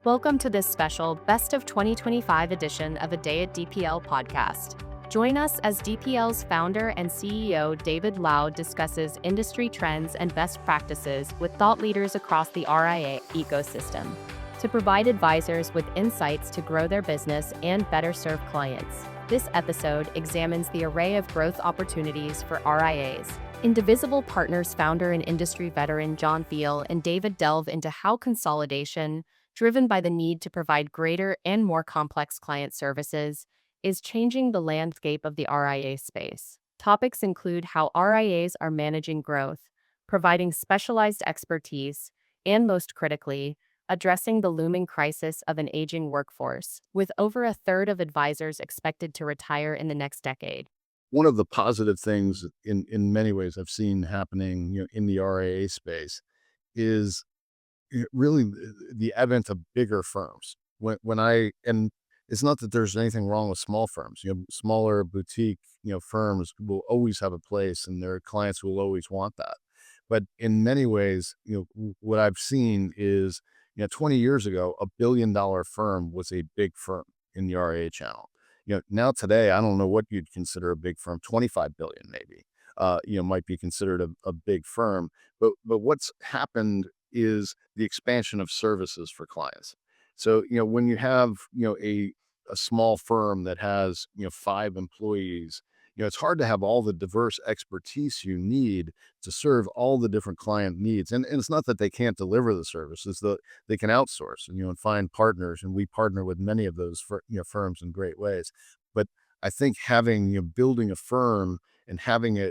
Welcome to this special Best of 2025 edition of A Day at DPL podcast. Join us as DPL's founder and CEO David Lau discusses industry trends and best practices with thought leaders across the RIA ecosystem to provide advisors with insights to grow their business and better serve clients. This episode examines the array of growth opportunities for RIAs. Indivisible Partners founder and industry veteran John Thiel and David delve into how consolidation, driven by the need to provide greater and more complex client services, is changing the landscape of the RIA space. Topics include how RIAs are managing growth, providing specialized expertise, and most critically, addressing the looming crisis of an aging workforce, with over a third of advisors expected to retire in the next decade. One of the positive things in many ways I've seen happening, in the RIA space is really the advent of bigger firms. And it's not that there's anything wrong with small firms. Smaller boutique, firms will always have a place, and their clients will always want that. But in many ways, what I've seen is, 20 years ago, $1 billion firm was a big firm in the RIA channel. Now today, I don't know what you'd consider a big firm. 25 billion maybe, might be considered a big firm. But what's happened is the expansion of services for clients. So, when you have, a small firm that has, 5 employees, it's hard to have all the diverse expertise you need to serve all the different client needs. And it's not that they can't deliver the service, it's that they can outsource and find partners. And we partner with many of those firms in great ways. But I think having, building a firm and having a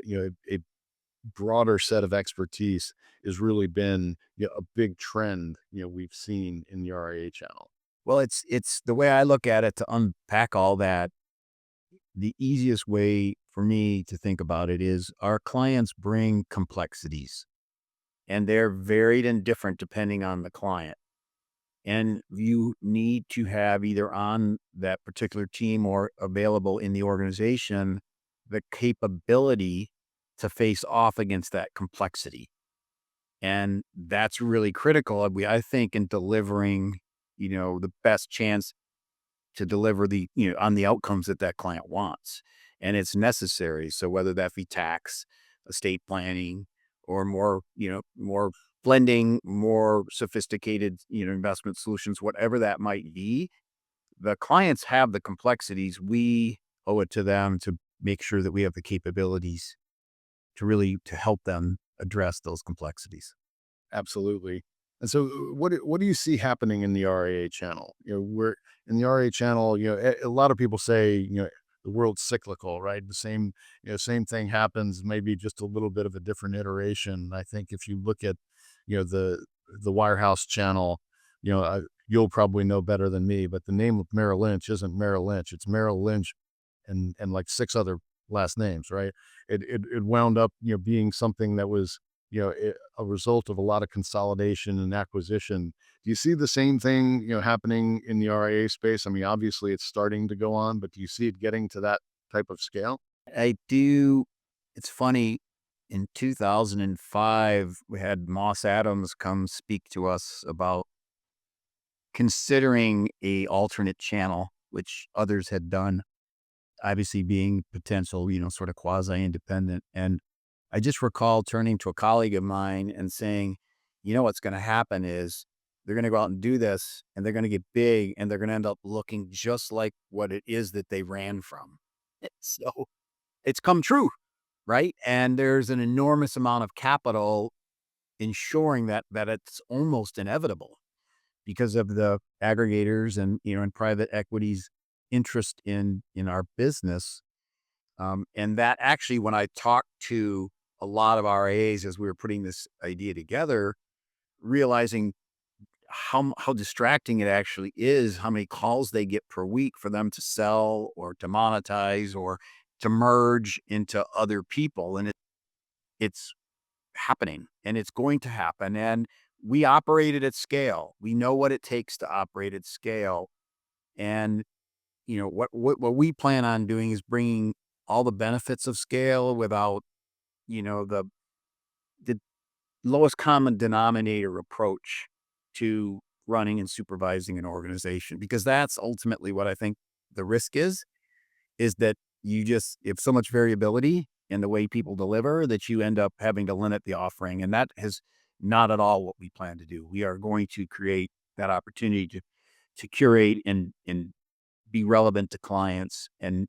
broader set of expertise has really been, a big trend, we've seen in the RIA channel. Well, it's the way I look at it, to unpack all that. The easiest way for me to think about it is our clients bring complexities, and they're varied and different depending on the client. And you need to have, either on that particular team or available in the organization, the capability to face off against that complexity. And that's really critical, I think, in delivering, the best chance to deliver on the outcomes that client wants. And it's necessary. So whether that be tax, estate planning, or more blending, more sophisticated, investment solutions, whatever that might be, the clients have the complexities. We owe it to them to make sure that we have the capabilities to help them address those complexities. Absolutely. And so what do you see happening in the RIA channel? We're in the RIA channel, a lot of people say, the world's cyclical, right? Same thing happens, maybe just a little bit of a different iteration. I think if you look at, the Wirehouse channel, you'll probably know better than me, but the name of Merrill Lynch isn't Merrill Lynch. It's Merrill Lynch and like 6 other last names, right? It wound up, being something that was, a result of a lot of consolidation and acquisition. Do you see the same thing, happening in the RIA space? I mean, obviously it's starting to go on, but do you see it getting to that type of scale? I do. It's funny. In 2005, we had Moss Adams come speak to us about considering a alternate channel, which others had done, obviously being potential, sort of quasi-independent. And I just recall turning to a colleague of mine and saying, what's going to happen is they're going to go out and do this, and they're going to get big, and they're going to end up looking just like what it is that they ran from. So it's come true, right? And there's an enormous amount of capital ensuring that it's almost inevitable because of the aggregators and private equity's interest in our business. And that actually, when I talked to a lot of RIAs as we were putting this idea together, realizing how distracting it actually is, how many calls they get per week for them to sell or to monetize or to merge into other people. And it's happening, and it's going to happen. And we operated at scale. We know what it takes to operate at scale. And, what we plan on doing is bringing all the benefits of scale without, the lowest common denominator approach to running and supervising an organization, because that's ultimately what I think the risk is that you have so much variability in the way people deliver that you end up having to limit the offering. And that is not at all what we plan to do. We are going to create that opportunity to curate and be relevant to clients and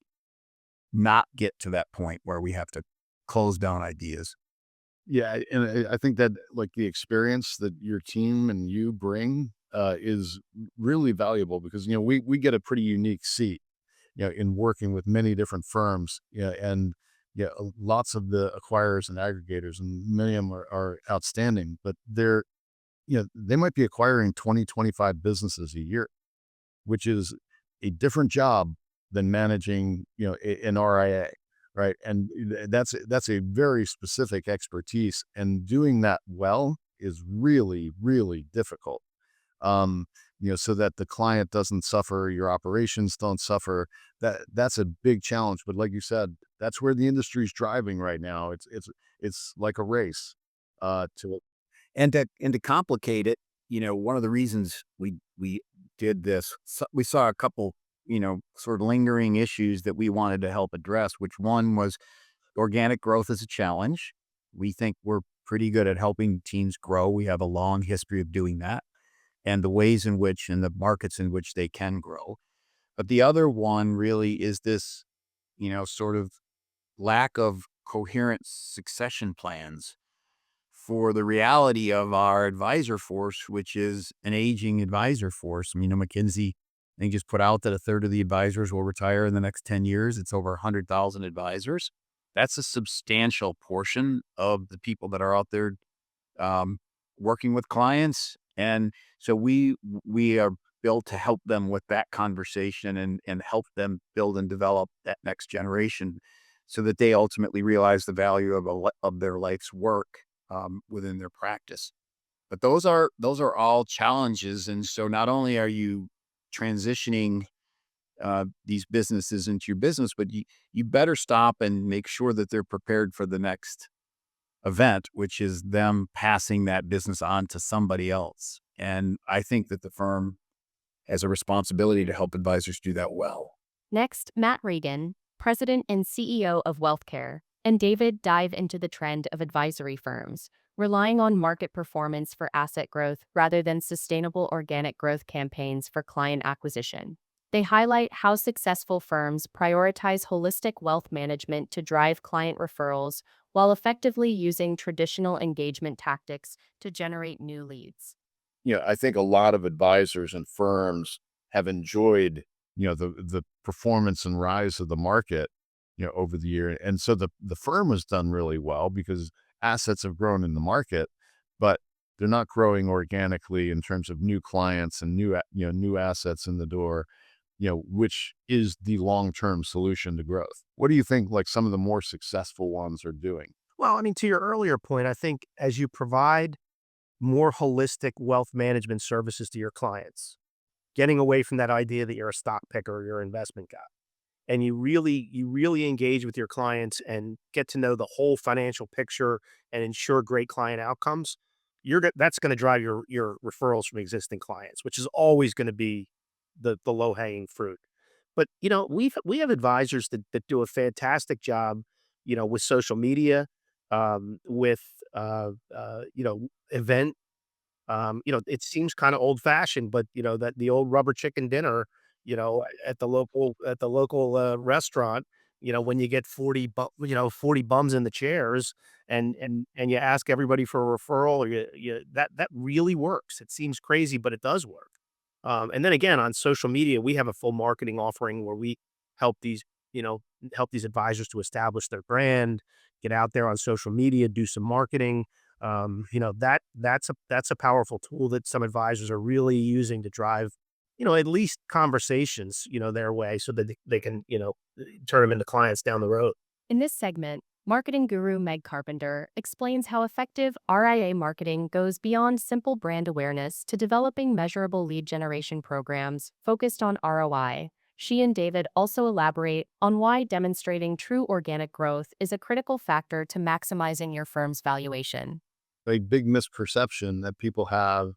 not get to that point where we have to close down ideas. Yeah, and I think that like the experience that your team and you bring is really valuable because we get a pretty unique seat, in working with many different firms, and lots of the acquirers and aggregators, and many of them are outstanding, but they might be acquiring 20, 25 businesses a year, which is a different job than managing, an RIA, right? And that's a very specific expertise, and doing that well is really, really difficult. So that the client doesn't suffer, your operations don't suffer. That's a big challenge. But like you said, that's where the industry's driving right now. It's like a race. To And to complicate it, one of the reasons we did this, we saw a couple, sort of lingering issues that we wanted to help address, which one was organic growth is a challenge. We think we're pretty good at helping teams grow. We have a long history of doing that and the ways in which and the markets in which they can grow. But the other one really is this, sort of lack of coherent succession plans for the reality of our advisor force, which is an aging advisor force. I mean, McKinsey, I think, just put out that a third of the advisors will retire in the next 10 years. It's over 100,000 advisors. That's a substantial portion of the people that are out there working with clients. And so we are built to help them with that conversation and help them build and develop that next generation so that they ultimately realize the value of their life's work within their practice. But those are all challenges. And so not only are you transitioning these businesses into your business, but you better stop and make sure that they're prepared for the next event, which is them passing that business on to somebody else. And I think that the firm has a responsibility to help advisors do that well. Next, Matt Regan, President and CEO of WealthCare, and David dive into the trend of advisory firms relying on market performance for asset growth rather than sustainable organic growth campaigns for client acquisition. They highlight how successful firms prioritize holistic wealth management to drive client referrals while effectively using traditional engagement tactics to generate new leads. I think a lot of advisors and firms have enjoyed, the performance and rise of the market, over the year. And so the firm has done really well because assets have grown in the market, but they're not growing organically in terms of new clients and new assets in the door, which is the long-term solution to growth. What do you think, like some of the more successful ones are doing? Well, I mean, to your earlier point, I think as you provide more holistic wealth management services to your clients, getting away from that idea that you're a stock picker or you're an investment guy, and you really engage with your clients and get to know the whole financial picture and ensure great client outcomes, that's going to drive your referrals from existing clients, which is always going to be the low hanging fruit. But we have advisors that do a fantastic job, with social media, with event. It seems kind of old fashioned, but that the old rubber chicken dinner, at the local restaurant, when you get 40 bums in the chairs and you ask everybody for a referral, or that really works. It seems crazy, but it does work. And then again, on social media, we have a full marketing offering where we help these, help these advisors to establish their brand, get out there on social media, do some marketing. That's a powerful tool that some advisors are really using to drive, at least conversations, their way so that they can, turn them into clients down the road. In this segment, marketing guru Meg Carpenter explains how effective RIA marketing goes beyond simple brand awareness to developing measurable lead generation programs focused on ROI. She and David also elaborate on why demonstrating true organic growth is a critical factor to maximizing your firm's valuation. A big misperception that people have,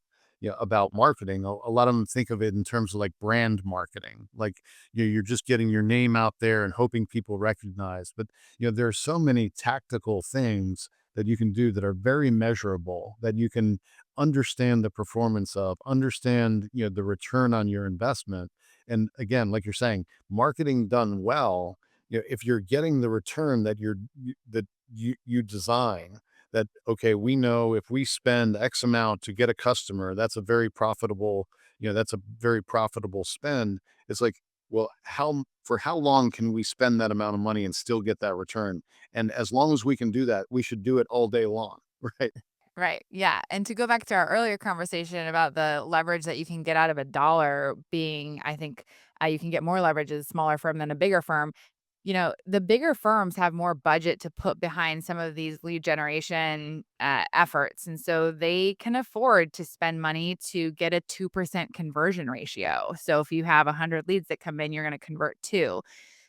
about marketing. A lot of them think of it in terms of like brand marketing, like you're just getting your name out there and hoping people recognize. But there are so many tactical things that you can do that are very measurable, that you can understand the performance of, understand the return on your investment. And again, like you're saying, marketing done well, if you're getting the return that you design, that, okay, we know if we spend X amount to get a customer, that's a very profitable, spend. It's like, well, for how long can we spend that amount of money and still get that return? And as long as we can do that, we should do it all day long, right? Right. Yeah. And to go back to our earlier conversation about the leverage that you can get out of a dollar being, I think you can get more leverage as a smaller firm than a bigger firm. The bigger firms have more budget to put behind some of these lead generation efforts. And so they can afford to spend money to get a 2% conversion ratio. So if you have 100 leads that come in, you're going to convert 2.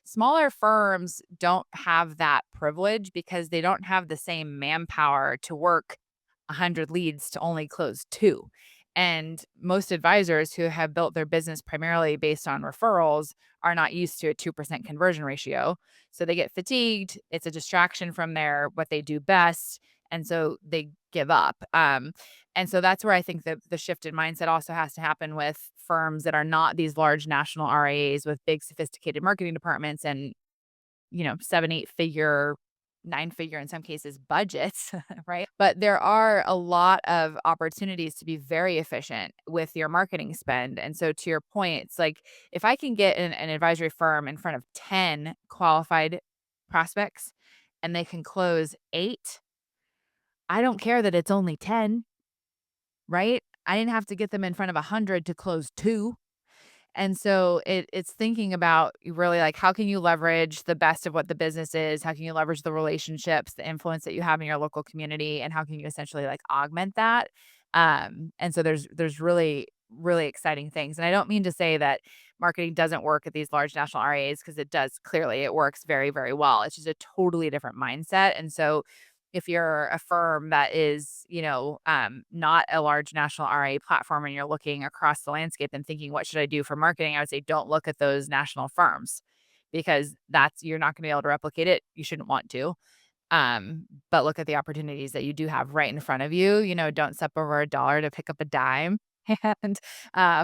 Smaller firms don't have that privilege because they don't have the same manpower to work 100 leads to only close 2. And most advisors who have built their business primarily based on referrals are not used to a 2% conversion ratio. So they get fatigued. It's a distraction from what they do best. And so they give up. And so that's where I think that the shift in mindset also has to happen with firms that are not these large national RIAs with big sophisticated marketing departments and 7, 8 figure, 9 figure in some cases budgets, right? But there are a lot of opportunities to be very efficient with your marketing spend. And so to your point, it's like if I can get an advisory firm in front of 10 qualified prospects and they can close 8, I don't care that it's only 10, right? I didn't have to get them in front of 100 to close 2. And so it's thinking about really like how can you leverage the best of what the business is? How can you leverage the relationships, the influence that you have in your local community, and how can you essentially like augment that? And so there's really, really exciting things. And I don't mean to say that marketing doesn't work at these large national RIAs because it does. Clearly, it works very, very well. It's just a totally different mindset. And so if you're a firm that is, not a large national RIA platform and you're looking across the landscape and thinking, what should I do for marketing? I would say, don't look at those national firms because you're not going to be able to replicate it. You shouldn't want to. But look at the opportunities that you do have right in front of you. Don't step over a dollar to pick up a dime and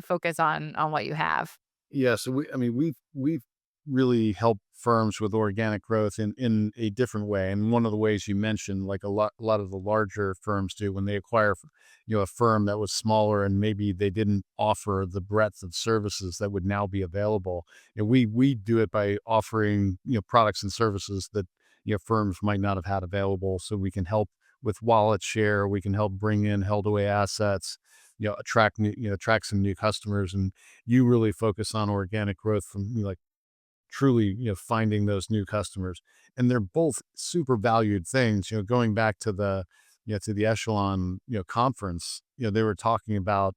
focus on what you have. Yeah. So we've really helped firms with organic growth in a different way. And one of the ways you mentioned, like a lot of the larger firms do when they acquire, a firm that was smaller and maybe they didn't offer the breadth of services that would now be available. And we do it by offering, products and services that, firms might not have had available. So we can help with wallet share. We can help bring in held away assets, attract some new customers. And you really focus on organic growth from like truly, finding those new customers. And they're both super valued things, going back to the Echelon, conference, they were talking about,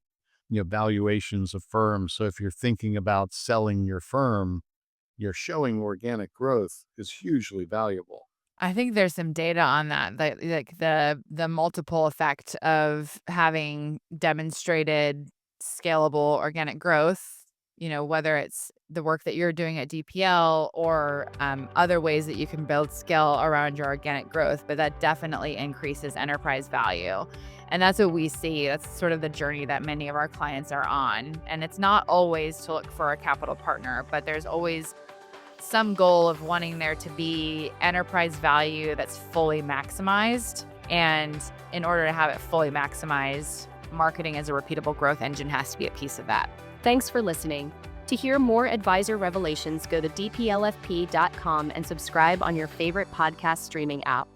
valuations of firms. So if you're thinking about selling your firm, showing organic growth is hugely valuable. I think there's some data on that, like the multiple effect of having demonstrated scalable organic growth, whether it's the work that you're doing at DPL or other ways that you can build scale around your organic growth, but that definitely increases enterprise value. And that's what we see. That's sort of the journey that many of our clients are on. And it's not always to look for a capital partner, but there's always some goal of wanting there to be enterprise value that's fully maximized. And in order to have it fully maximized, marketing as a repeatable growth engine has to be a piece of that. Thanks for listening. To hear more advisor revelations, go to dplfp.com and subscribe on your favorite podcast streaming app.